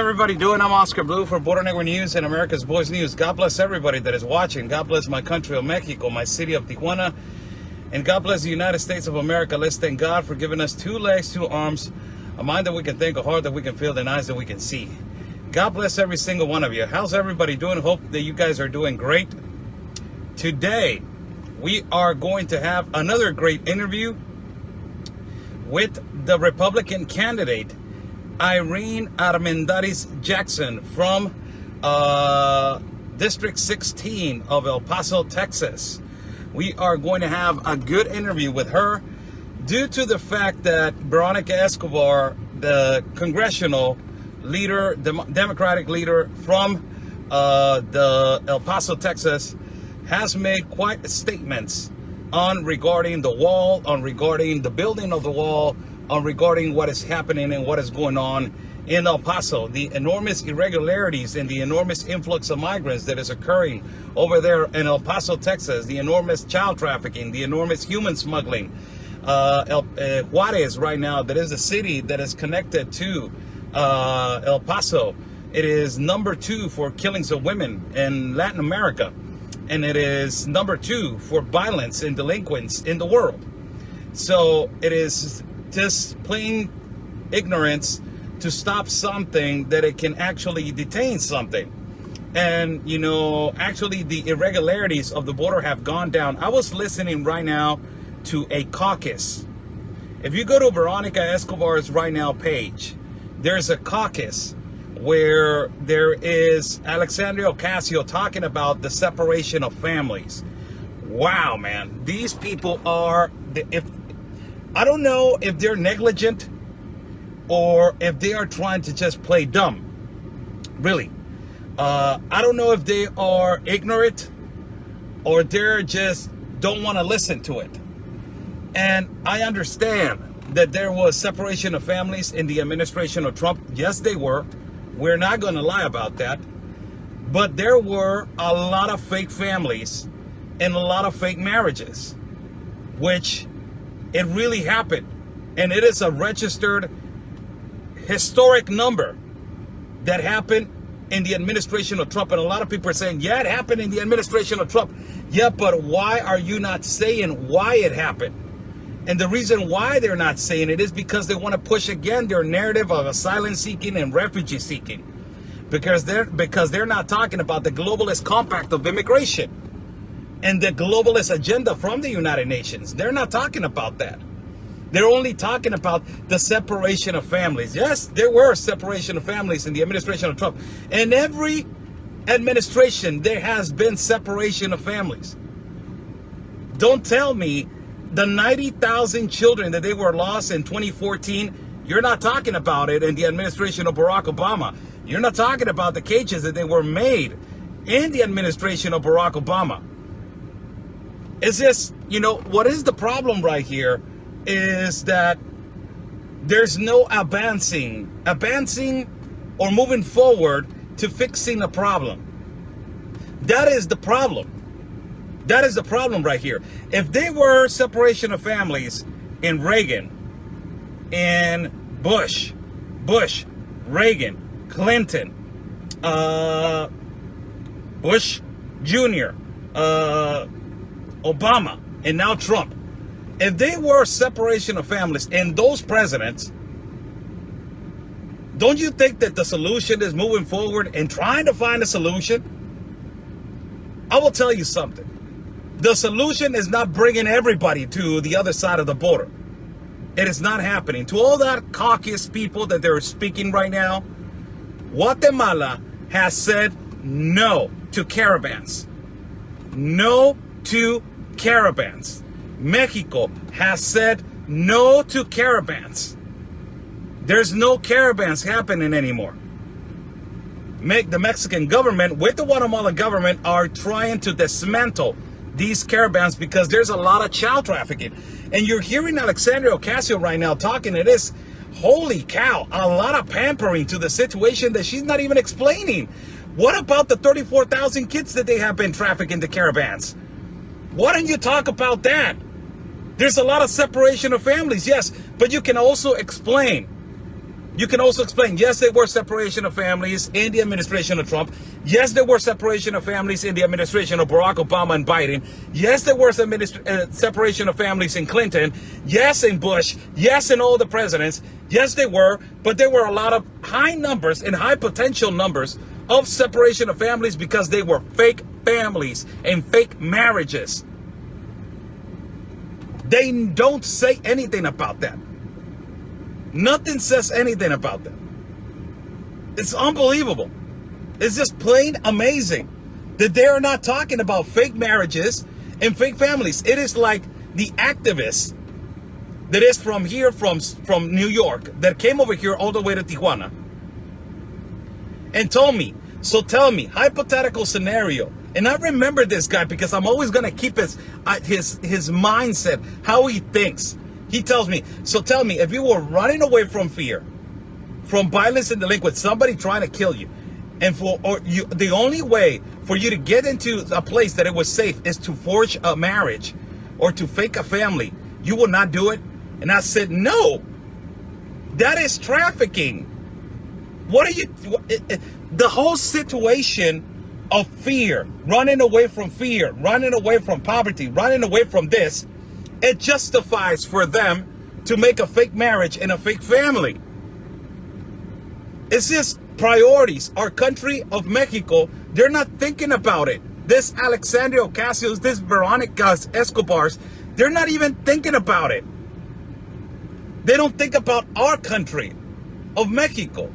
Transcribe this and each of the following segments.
everybody doing? I'm Oscar Blue for Border Negro News and America's Boys News. God bless everybody that is watching. God bless my country of Mexico, my city of Tijuana, and God bless the United States of America. Let's thank God for giving us 2 legs, 2 arms, a mind that we can think, a heart that we can feel, and eyes that we can see. God bless every single one of you. How's everybody doing? Hope that you guys are doing great. Today, we are going to have another great interview with the Republican candidate, Irene Armendáriz Jackson from District 16 of El Paso, Texas. We are going to have a good interview with her due to the fact that Veronica Escobar, the congressional leader, Democratic leader from the El Paso, Texas, has made quite statements on regarding the wall, on regarding the building of the wall, on regarding what is happening and what is going on in El Paso, the enormous irregularities and the enormous influx of migrants that is occurring over there in El Paso, Texas, the enormous child trafficking, the enormous human smuggling. Juarez right now, that is the city that is connected to El Paso. It is number 2 for killings of women in Latin America. And it is number 2 for violence and delinquents in the world. So it is just plain ignorance to stop something that it can actually detain something. And, you know, actually the irregularities of the border have gone down. I was listening right now to a caucus. If you go to Veronica Escobar's right now page, there's a caucus where there is Alexandria Ocasio talking about the separation of families. Wow, man. These people are, I don't know if they're negligent or if they are trying to just play dumb. Really. I don't know if they are ignorant or they're just don't want to listen to it. And I understand that there was separation of families in the administration of Trump. Yes, they were. We're not going to lie about that. But there were a lot of fake families and a lot of fake marriages, which it really happened. And it is a registered historic number that happened in the administration of Trump. And a lot of people are saying, yeah, it happened in the administration of Trump. Yeah, but why are you not saying why it happened? And the reason why they're not saying it is because they want to push again their narrative of asylum seeking and refugee seeking. Because they're not talking about the globalist compact of immigration and the globalist agenda from the United Nations. They're not talking about that. They're only talking about the separation of families. Yes, there were separation of families in the administration of Trump. In every administration, there has been separation of families. Don't tell me the 90,000 children that they were lost in 2014, you're not talking about it in the administration of Barack Obama. You're not talking about the cages that they were made in the administration of Barack Obama. It's just, you know, what is the problem right here is that there's no advancing or moving forward to fixing a problem. That is the problem. That is the problem right here. If they were separation of families in Reagan, in Bush, Reagan, Clinton, Bush Jr., Obama, and now Trump. If they were separation of families and those presidents, don't you think that the solution is moving forward and trying to find a solution? I will tell you something. The solution is not bringing everybody to the other side of the border. It is not happening. To all that caucus people that they're speaking right now, Guatemala has said no to caravans. No to caravans. Mexico has said no to caravans. There's no caravans happening anymore. The Mexican government with the Guatemalan government are trying to dismantle these caravans because there's a lot of child trafficking. And you're hearing Alexandria Ocasio right now talking, it is, holy cow, a lot of pampering to the situation that she's not even explaining. What about the 34,000 kids that they have been trafficking into caravans? Why don't you talk about that? There's a lot of separation of families, yes, but you can also explain You can also explain, yes, there were separation of families in the administration of Trump. Yes, there were separation of families in the administration of Barack Obama and Biden. Yes, there was separation of families in Clinton. Yes, in Bush. Yes, in all the presidents. Yes, they were. But there were a lot of high numbers and high potential numbers of separation of families because they were fake families and fake marriages. They don't say anything about that. Nothing says anything about that. It's unbelievable. It's just plain amazing that they are not talking about fake marriages and fake families. It is like the activists that is from here, from New York, that came over here all the way to Tijuana and told me, so tell me, hypothetical scenario. And I remember this guy because I'm always going to keep his mindset, how he thinks. He tells me, so tell me, if you were running away from fear, from violence and delinquency, somebody trying to kill you, and the only way for you to get into a place that it was safe is to forge a marriage or to fake a family, you will not do it? And I said, no, that is trafficking. What are you, the whole situation of fear, running away from fear, running away from poverty, running away from this, it justifies for them to make a fake marriage and a fake family. It's just priorities. Our country of Mexico, they're not thinking about it. This Alexandria Ocasios, this Veronica Escobars, they're not even thinking about it. They don't think about our country of Mexico,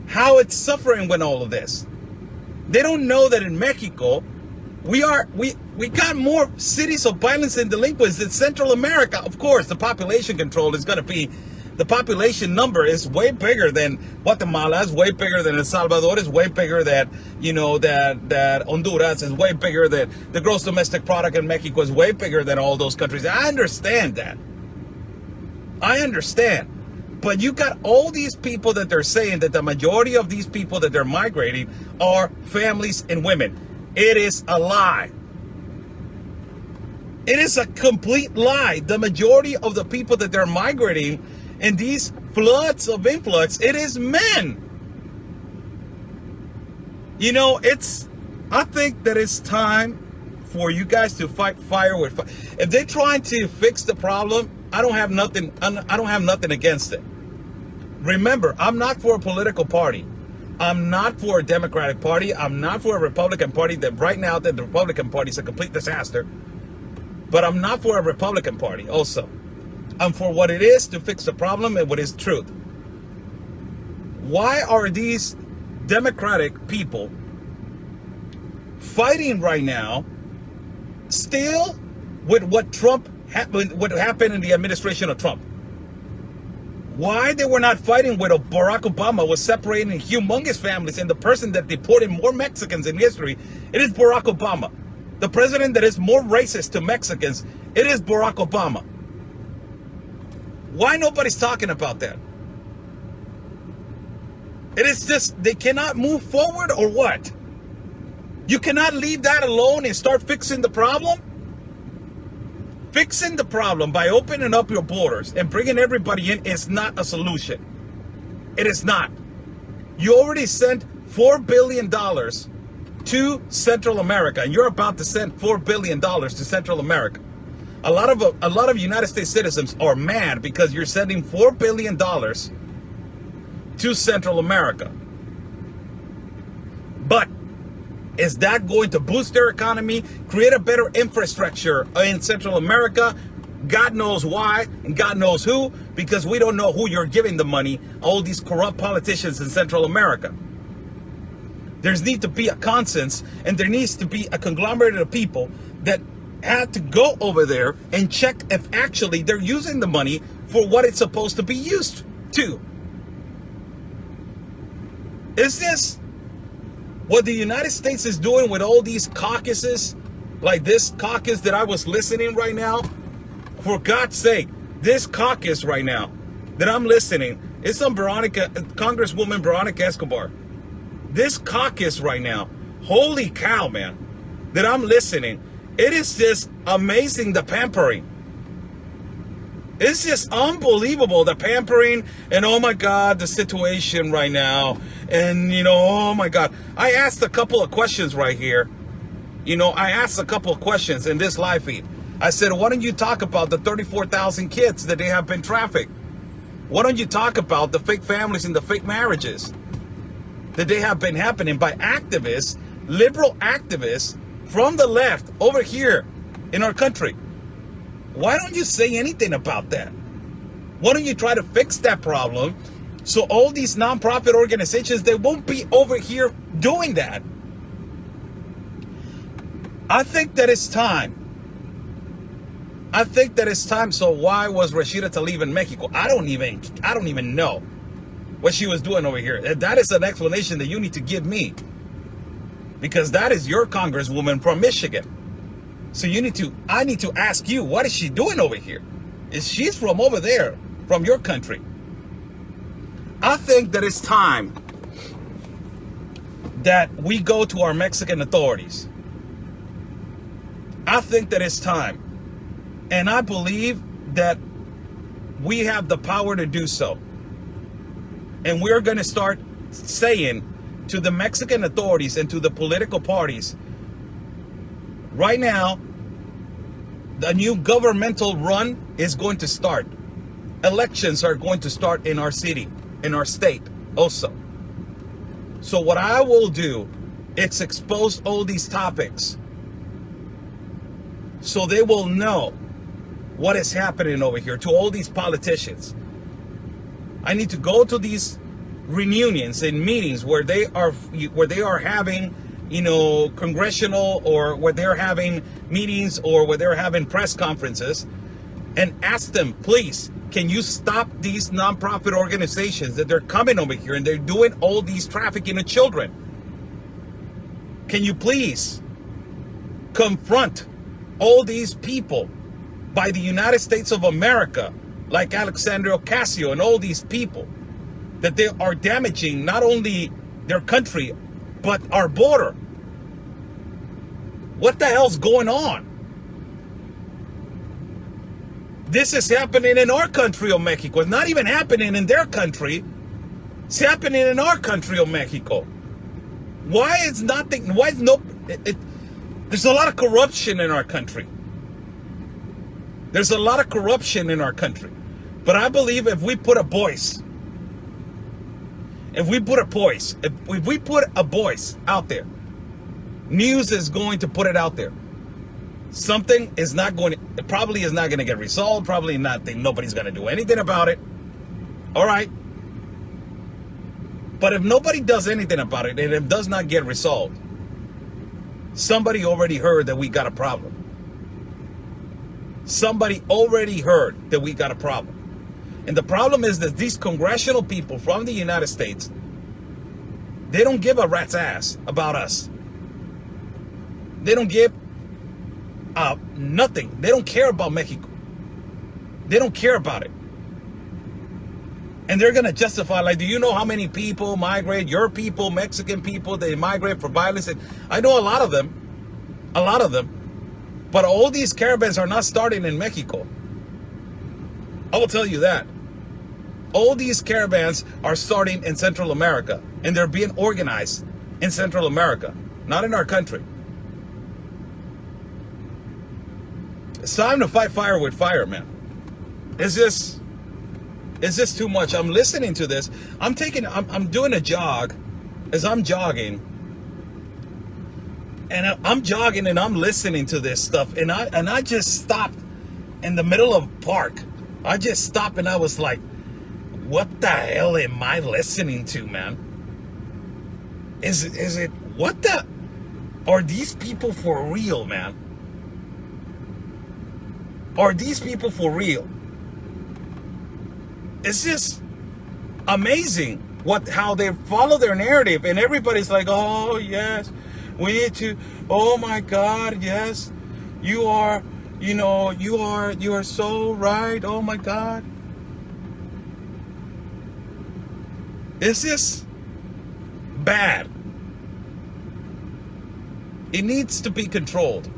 how it's suffering with all of this. They don't know that in Mexico, we got more cities of violence and delinquency than Central America. Of course, the population control is going to be, the population number is way bigger than Guatemala, is way bigger than El Salvador, is way bigger than, that Honduras, is way bigger than the gross domestic product in Mexico is way bigger than all those countries. I understand that. I understand. But you got all these people that they're saying that the majority of these people that they're migrating are families and women. It is a lie. It is a complete lie. The majority of the people that they're migrating in these floods of influx, it is men. I think that it's time for you guys to fight fire with fire. If they're trying to fix the problem, I don't have nothing against it. Remember, I'm not for a political party. I'm not for a Democratic Party. I'm not for a Republican Party. That right now, the Republican Party is a complete disaster. But I'm not for a Republican Party also. I'm for what it is to fix the problem and what is truth. Why are these Democratic people fighting right now still with what happened in the administration of Trump? Why they were not fighting with Barack Obama was separating humongous families, and the person that deported more Mexicans in history, it is Barack Obama. The president that is more racist to Mexicans, it is Barack Obama. Why nobody's talking about that? It is just, they cannot move forward or what? You cannot leave that alone and start fixing the problem? Fixing the problem by opening up your borders and bringing everybody in is not a solution. It is not. You already sent $4 billion to Central America, and you're about to send $4 billion to Central America. A lot of United States citizens are mad because you're sending $4 billion to Central America. But is that going to boost their economy, create a better infrastructure in Central America? God knows why, and God knows who, because we don't know who you're giving the money, all these corrupt politicians in Central America. There needs to be a consensus, and there needs to be a conglomerate of people that had to go over there and check if actually they're using the money for what it's supposed to be used to. Is this what the United States is doing with all these caucuses, like this caucus that I was listening right now? For God's sake, this caucus right now that I'm listening is some Congresswoman Veronica Escobar. This caucus right now, holy cow, man, that I'm listening, it is just amazing, the pampering. It's just unbelievable, the pampering, and oh my God, the situation right now. And, you know, oh my God. I asked a couple of questions right here. You know, I asked a couple of questions in this live feed. I said, why don't you talk about the 34,000 kids that they have been trafficked? Why don't you talk about the fake families and the fake marriages that they have been happening by activists, liberal activists from the left over here in our country? Why don't you say anything about that? Why don't you try to fix that problem so all these nonprofit organizations, they won't be over here doing that? I think that it's time. I think that it's time. So why was Rashida Tlaib in Mexico? I don't even know what she was doing over here. That is an explanation that you need to give me, because that is your congresswoman from Michigan. So I need to ask you, what is she doing over here? She's from over there, from your country. I think that it's time that we go to our Mexican authorities. I think that it's time. And I believe that we have the power to do so. And we're going to start saying to the Mexican authorities and to the political parties, right now, the new governmental run is going to start. Elections are going to start in our city, in our state also. So what I will do is expose all these topics so they will know what is happening over here to all these politicians. I need to go to these reunions and meetings where they are having, you know, congressional, or where they're having meetings, or where they're having press conferences, and ask them, please, can you stop these nonprofit organizations that they're coming over here and they're doing all these trafficking of children? Can you please confront all these people by the United States of America, like Alexandria Ocasio and all these people, that they are damaging not only their country, but our border? What the hell's going on? This is happening in our country of Mexico. It's not even happening in their country. It's happening in our country of Mexico. Why is nothing? Why is no? There's a lot of corruption in our country. There's a lot of corruption in our country. But I believe if we put a voice, if we put a voice out there, news is going to put it out there. Something is not going to, it probably is not going to get resolved. Probably not. Nobody's going to do anything about it. All right. But if nobody does anything about it and it does not get resolved, somebody already heard that we got a problem. Somebody already heard that we got a problem. And the problem is that these congressional people from the United States, they don't give a rat's ass about us. They don't give nothing. They don't care about Mexico. They don't care about it. And they're going to justify, like, do you know how many people migrate, your people, Mexican people, they migrate for violence? And I know a lot of them. A lot of them. But all these caravans are not starting in Mexico. I will tell you that. All these caravans are starting in Central America. And they're being organized in Central America, not in our country. It's time to fight fire with fire, man. Is this too much? I'm listening to this. I'm doing a jog as I'm jogging. And I'm jogging and I'm listening to this stuff. And I just stopped in the middle of a park. I just stopped and I was like, what the hell am I listening to, man? Is it, what the, are these people for real, man? Are these people for real? It's just amazing how they follow their narrative, and everybody's like, oh yes, we need to, oh my God, yes, you are so right, oh my God. It's just bad. It needs to be controlled.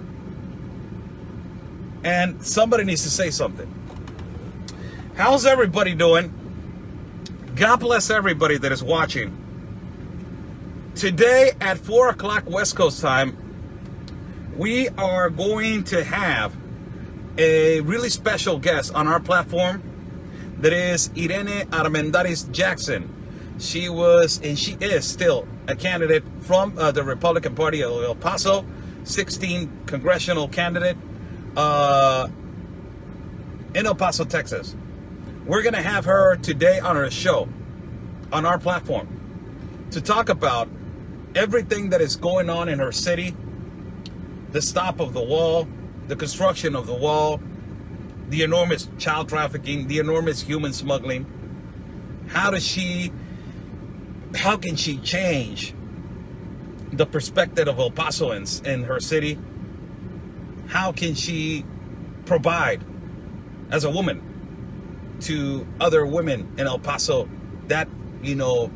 And somebody needs to say something. How's everybody doing? God bless everybody that is watching. Today at 4 o'clock West Coast time, we are going to have a really special guest on our platform. That is Irene Armendáriz Jackson. She was, and she is still, a candidate from the Republican Party of El Paso, 16 congressional candidate in El Paso, Texas. We're going to have her today on our show, on our platform, to talk about everything that is going on in her city, the stop of the wall, the construction of the wall, the enormous child trafficking, the enormous human smuggling. How can she change the perspective of El Pasoans in her city? How can she provide, as a woman, to other women in El Paso that,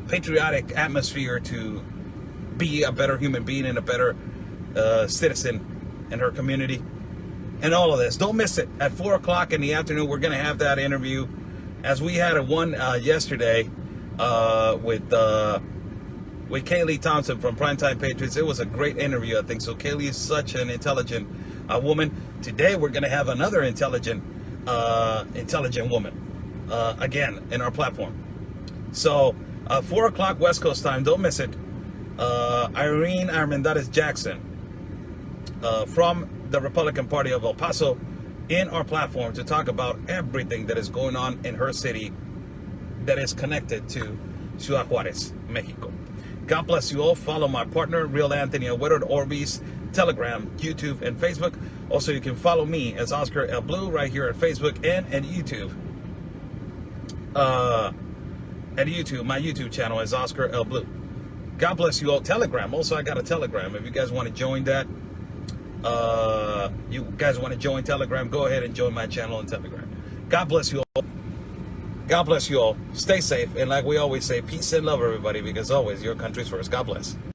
patriotic atmosphere to be a better human being and a better citizen in her community? And all of this. Don't miss it. At 4 o'clock in the afternoon, we're going to have that interview. As we had one yesterday with Kaylee Thompson from Primetime Patriots. It was a great interview, I think. So Kaylee is such an intelligent woman. Today, we're going to have another intelligent woman again in our platform. So 4 o'clock West Coast time. Don't miss it. Irene Armendáriz Jackson from the Republican Party of El Paso in our platform to talk about everything that is going on in her city that is connected to Ciudad Juárez, Mexico. God bless you all. Follow my partner, Real Anthony Agüero, Orbeez, Telegram, YouTube, and Facebook. Also, you can follow me as Oscar El Blue right here at Facebook and at YouTube. My YouTube channel is Oscar El Blue. God bless you all. Telegram. Also, I got a Telegram. If you guys want to join that, Telegram, go ahead and join my channel on Telegram. God bless you all. God bless you all. Stay safe. And like we always say, peace and love, everybody, because always your country's first. God bless.